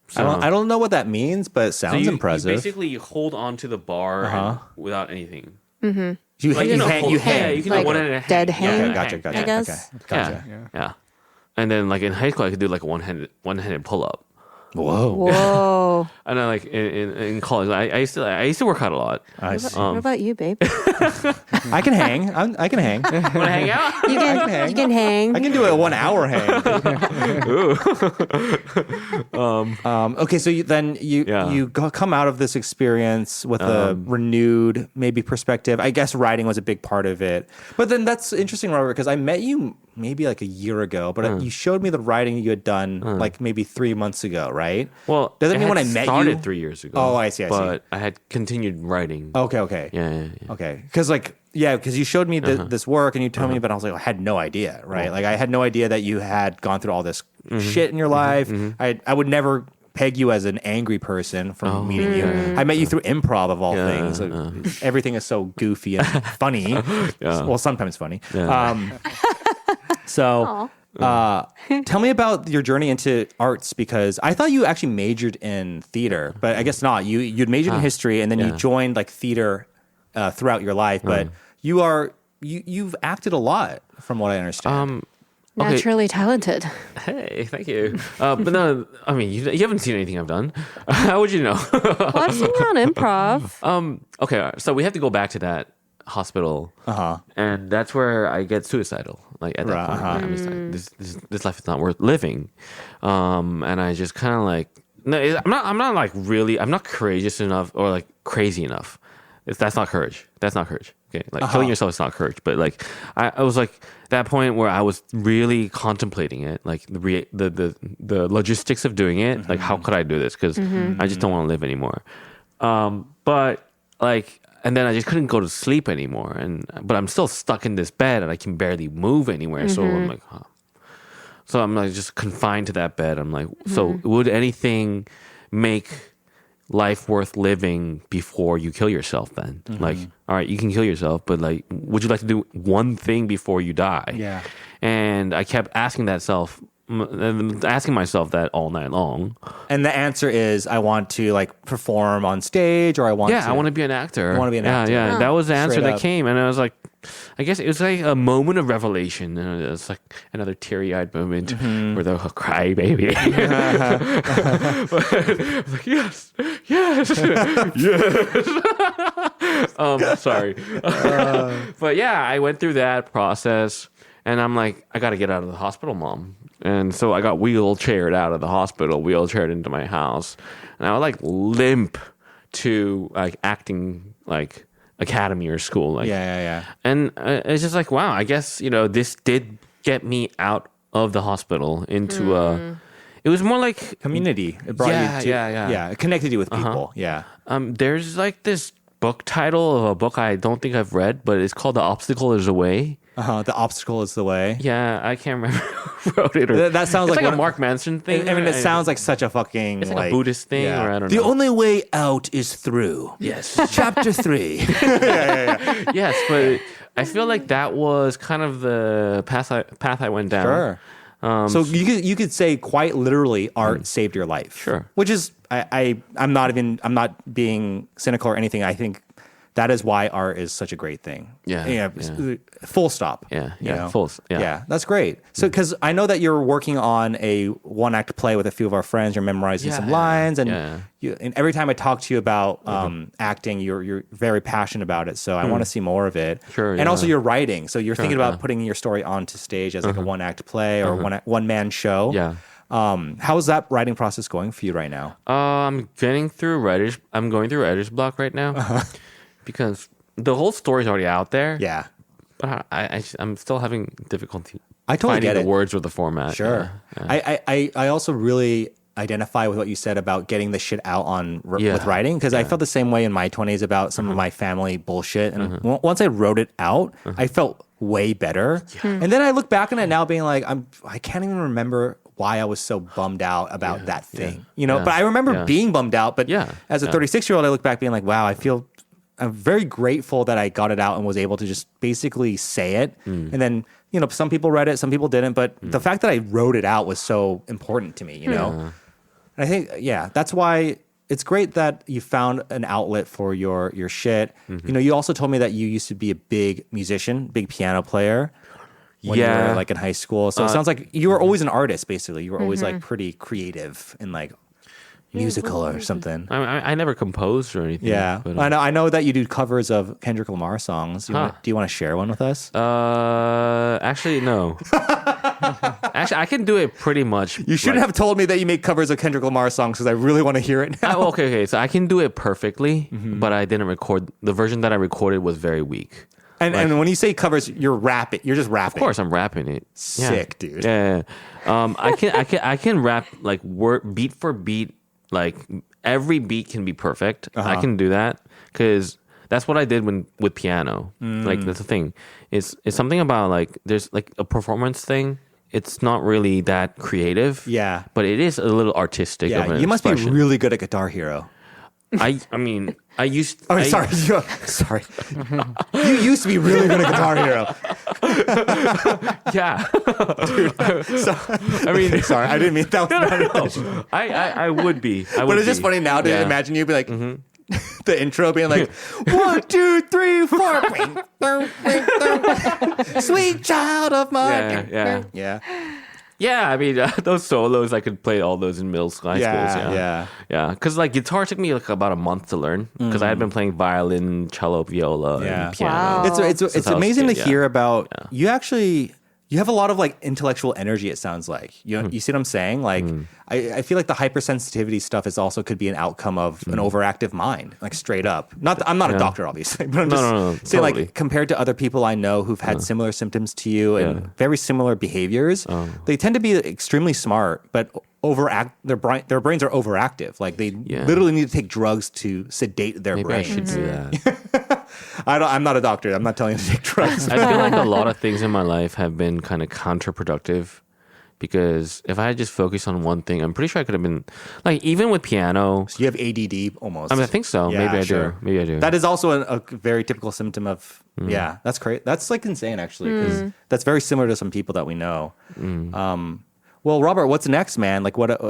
So, I don't know what that means, but it sounds impressive. You basically hold on to the bar and without anything. Mm-hmm. You Like, hang. Yeah, you can Like do one-handed dead hang. hang? Yeah, Gotcha. I guess. Okay. Gotcha. Yeah. And then like in high school, I could do like a one-handed pull-up. Whoa. Whoa. And then like in college, I used to work out a lot. I see. What about you, babe? I can hang. I can hang. Want to hang out? You can hang. I can do a 1 hour hang. Okay, so you come out of this experience with a renewed maybe perspective. I guess writing was a big part of it. But then that's interesting, Robert, because I met you maybe like a year ago, but you showed me the writing you had done like maybe 3 months ago, right? Well, doesn't mean when I met you started 3 years ago. Oh, I see. But I had continued writing. Okay. Yeah. Okay. Because you showed me this work and you told me, but I was like, I had no idea, right? Like I had no idea that you had gone through all this shit in your life. I would never peg you as an angry person from meeting you. I met you through improv of all things. Everything is so goofy and funny. Well, sometimes funny. Tell me about your journey into arts, because I thought you actually majored in theater, but I guess not. You'd majored in history and then you joined like theater throughout your life, but you've acted a lot from what I understand. Naturally talented. Hey, thank you. But no, I mean, you haven't seen anything I've done. How would you know? Well, I've seen you on improv. Okay, so we have to go back to that hospital, and that's where I get suicidal. Like at that point, I'm just like, this life is not worth living, and I just kind of like, no, I'm not courageous enough or like crazy enough. That's not courage. Okay, like killing yourself is not courage, but like I was like that point where I was really contemplating it, like the logistics of doing it. Like, how could I do this? Because I just don't want to live anymore. But like, and then I just couldn't go to sleep anymore, but I'm still stuck in this bed and I can barely move anywhere. So I'm like, so I'm like just confined to that bed. I'm like, so would anything make life worth living before you kill yourself then? Like, all right, you can kill yourself, but like, would you like to do one thing before you die? Yeah. And I kept asking myself that all night long. And the answer is, I want to like perform on stage, or I want to be an actor. I want to be an actor. Yeah. That was the answer Straight that up. came. And I was like, I guess it was like a moment of revelation. And it was like another teary-eyed moment where they'll cry, baby. I was like, yes. Sorry. But yeah, I went through that process, and I'm like, I got to get out of the hospital, Mom. And so I got wheelchaired out of the hospital, wheelchaired into my house, and I would like limp to like acting like academy or school. Like, Yeah. And it's just like, wow, I guess, this did get me out of the hospital into it was more like Community. It brought you to, it connected you with people. Yeah. There's like this book title of a book I don't think I've read, but it's called The Obstacle Is the Way. The obstacle is the way. Yeah, I can't remember who wrote it. That sounds it's like a Mark Manson thing. I mean, it sounds like such a fucking it's like a Buddhist thing, or I don't know. The only way out is through. Yes. Chapter 3. Yes, but I feel like that was kind of the path I went down. Sure. So you could say quite literally, art saved your life. Sure. Which is I'm not being cynical or anything. I think that is why art is such a great thing. Yeah. Full stop. Yeah. Yeah, that's great. So, because I know that you're working on a one-act play with a few of our friends. You're memorizing some lines, and and every time I talk to you about acting, you're very passionate about it. So I want to see more of it. Sure. And also you're writing, so you're thinking about putting your story onto stage as like a one-act play or one-man show. Yeah. How is that writing process going for you right now? I'm going through writer's block right now. Because the whole story's already out there. Yeah. But I'm still having difficulty finding the words or the format. Sure. Yeah. I also really identify with what you said about getting the shit out with writing, because I felt the same way in my 20s about some of my family bullshit. And once I wrote it out, I felt way better. Yeah. And then I look back on it now being like, I can't even remember why I was so bummed out about that thing. But I remember being bummed out. But as a 36-year-old, I look back being like, wow, I'm very grateful that I got it out and was able to just basically say it. And then, some people read it, some people didn't. But the fact that I wrote it out was so important to me, And I think, that's why it's great that you found an outlet for your shit. You also told me that you used to be a big musician, big piano player when you were like in high school. So it sounds like you were always an artist, basically. You were always like pretty creative and like musical or something. I never composed or anything. Yeah, but, I know that you do covers of Kendrick Lamar songs. Do you want to share one with us? Actually, no. Actually, I can do it pretty much. You shouldn't have told me that you make covers of Kendrick Lamar songs, because I really want to hear it now. Okay. So I can do it perfectly, but I didn't record. The version that I recorded was very weak. And when you say covers, you're rapping. You're just rapping. Of course, I'm rapping it. Sick, dude. Yeah. I can rap like word beat for beat. Like every beat can be perfect. I can do that because that's what I did with piano. Like that's the thing. It's something about like there's like a performance thing. It's not really that creative. Yeah. But it is a little artistic. Yeah, of an you must be expression. really good at Guitar Hero. I mean, I used. Oh, sorry. Sorry. You used to be really good at Guitar Hero. Yeah. Dude. I mean, sorry. I didn't mean that. No. I would be. But it's just funny now to imagine you be like, the intro being like, 1, 2, 3, 4. Sweet child of mine. Yeah. Yeah, I mean, those solos, I could play all those in middle school, high schools. Yeah. Because like guitar took me like about a month to learn because I had been playing violin, cello, viola, and piano. Wow. It's amazing to hear about. You actually. You have a lot of like intellectual energy. It sounds like you see what I'm saying. Like I feel like the hypersensitivity stuff is also could be an outcome of an overactive mind, like straight up. I'm not a doctor, obviously, but I'm just saying, totally. like compared to other people I know who've had similar symptoms to you and very similar behaviors, they tend to be extremely smart, but their brains are overactive. Like they literally need to take drugs to sedate their Maybe brain. I should do that. I'm not a doctor. I'm not telling you to take drugs. I feel like a lot of things in my life have been kind of counterproductive because if I had just focused on one thing, I'm pretty sure I could have been like even with piano. So you have ADD almost. I mean, I think so. Yeah, Maybe I sure. do. Maybe I do. That is also a very typical symptom of. Yeah, that's great. That's like insane actually because that's very similar to some people that we know. Well, Robert, what's next, man? Like what?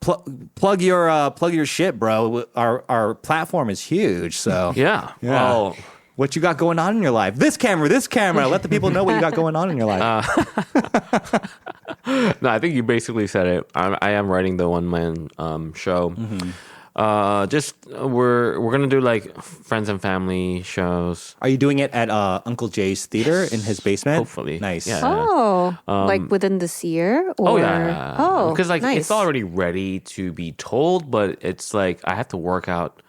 Plug your shit, bro. Our platform is huge. So yeah. Well, what you got going on in your life? This camera. Let the people know what you got going on in your life. No, I think you basically said it. I am writing the one man show. We're gonna do like friends and family shows. Are you doing it at Uncle Jay's theater in his basement? Hopefully, Nice. Yeah. Oh, like within this year? Or? Oh, because like nice. it's already ready to be told, but it's like I have to work out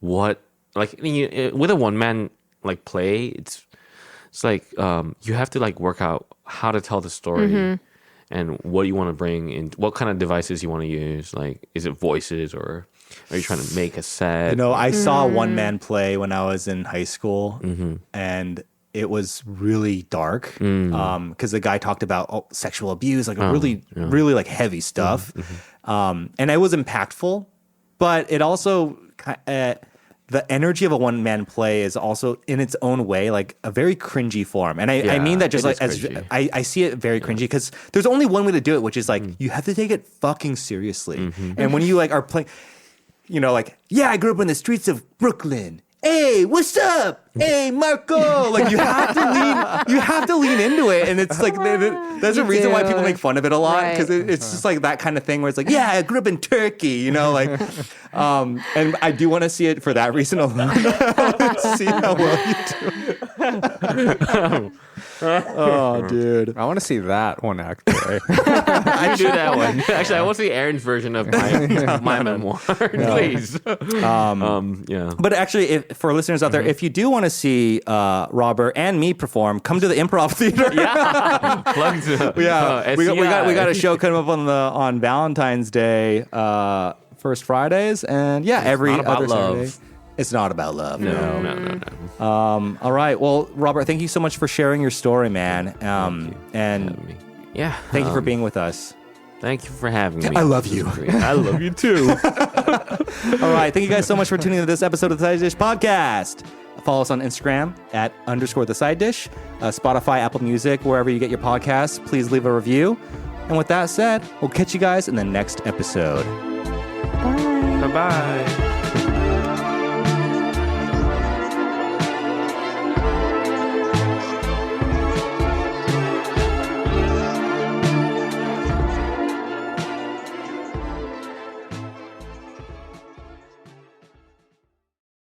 what like with a one man like play. It's like you have to like work out how to tell the story and what you want to bring in, what kind of devices you want to use. Like, is it voices or are you trying to make a set? You know, I saw one man play when I was in high school, and it was really dark because the guy talked about sexual abuse, like really like heavy stuff, and it was impactful, but it also the energy of a one man play is also in its own way like a very cringy form, and I mean that just like as I see it very cringy because there's only one way to do it, which is like you have to take it fucking seriously, and when you like are playing. You know, like, yeah, I grew up in the streets of Brooklyn. Hey, what's up? Hey, Marco. Like, you have to lean into it. And it's like, there's a reason why people make fun of it a lot. Because it's just like that kind of thing where it's like, yeah, I grew up in Turkey, you know, like, and I do want to see it for that reason alone. See how well you do. Oh, dude. I want to see that one actually. I do that one. Actually, I want to see Aaron's version of my memoir, please. Yeah. But actually, for listeners out there, if you do want to see Robert and me perform, come to the Improv Theater. Yeah. Plugs. We got a show coming up on Valentine's Day, first Fridays, and every not about other love. Saturday. It's not about love. No. All right. Well, Robert, thank you so much for sharing your story, man. And yeah, thank you for being with us. Thank you for having me. I love you. I love you too. All right. Thank you guys so much for tuning into this episode of the Side Dish Podcast. Follow us on Instagram at _the Side Dish, Spotify, Apple Music, wherever you get your podcasts. Please leave a review. And with that said, we'll catch you guys in the next episode. Bye. Bye-bye.